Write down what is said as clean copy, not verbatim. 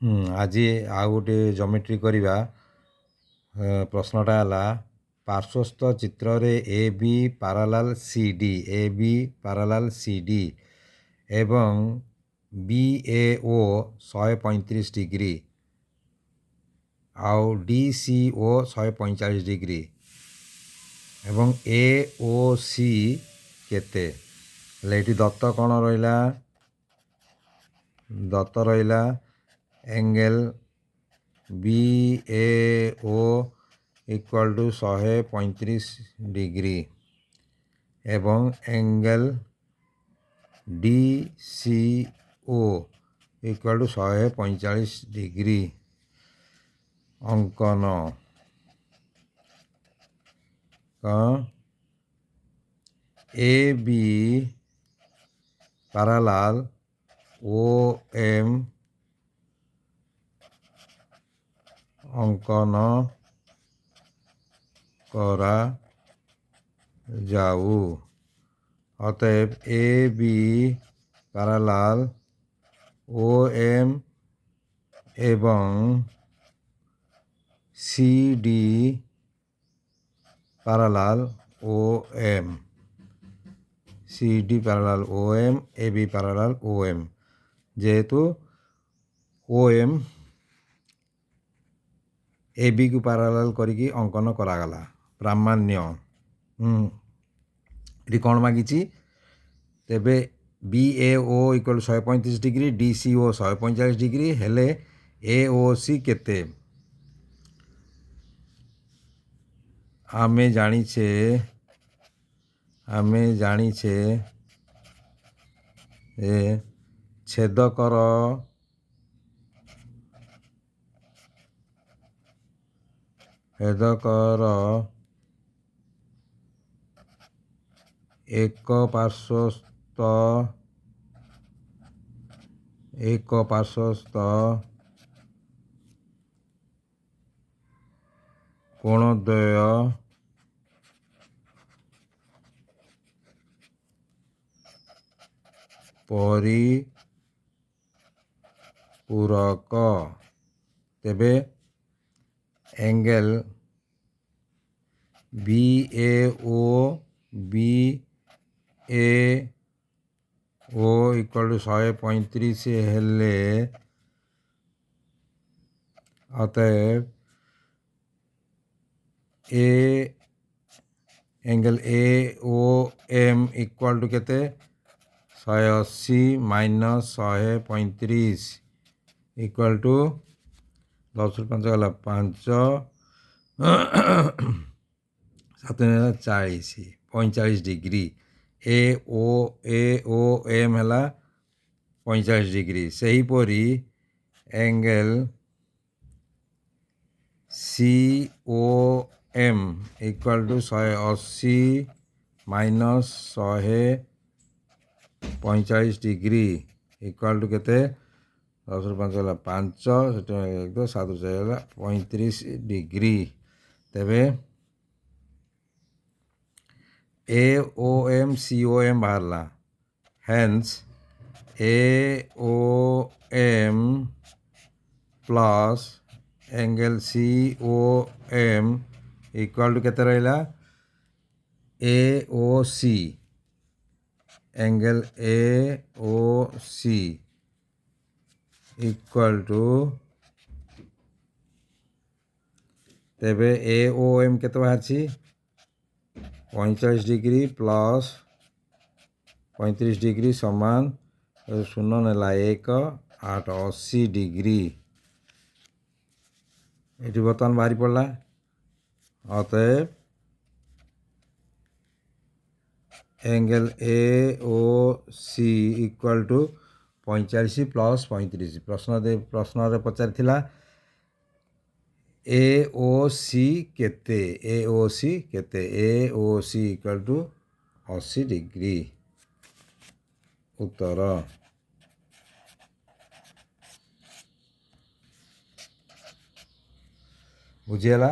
ଆଜି ଆଉ ଗୋଟେ ଜମେଟ୍ରି କରିବା। ପ୍ରଶ୍ନଟା ହେଲା ପାର୍ଶ୍ୱସ୍ଥ ଚିତ୍ରରେ ଏ ବି ପାରାଲାଲ ସି ଡି ଏବଂ ବି ଏ ଓ 135 ଡିଗ୍ରୀ ଆଉ ଡି ସି ଓ 145 ଡିଗ୍ରୀ ଏବଂ ଏ ଓ ସି କେତେ? ହେଲେ ଏଠି ଦତ୍ତ କ'ଣ ରହିଲା? ଦତ୍ତ ରହିଲା angle B A O equal to 135 degree एवं angle D C O equal to 145 degree अंकन A B parallel O M अंकन करा जाऊ। अतएव A B parallel O M एवं C D parallel O M C D parallel O M A B parallel O M जेहेतु O M A B को parallel करिकी अंकन करागला प्रामाण्य ये कौन मागिची तेबे B A O equal 135 degree D C O 145 degree हेले ए ओ सी केते आमे जानिछे ए छेदकर एक पार्श्वस्थ कोणद्वय परिपूरक तेबे angle B A O equal to 135 हेले अतएव ए angle A O M equal to केते 180 माइनस 135 इक्वल टू 10 5 गला 5 7 40 45 डिग्री ए ओ एम है 45 डिग्री से ही परी angle C O M equal to 180 minus 145 degree equal to केते 10 5 गला 5 7 गला 35 डिग्री तेबे A O M C O M बाहरला hence A O M plus angle C O M equal to केते रहिला A O C angle A O C equal to तेबे A O M केते बाहरछि 45 degree plus 35 degree समान 0 नेला 1 8 80 degree ये बर्तमान बाहरी पड़ा अतएव angle A O C equal to 45 plus 35 प्रश्न पचार ए ओ सी केते A O C equal to 80 degree उत्तर बुझीगला।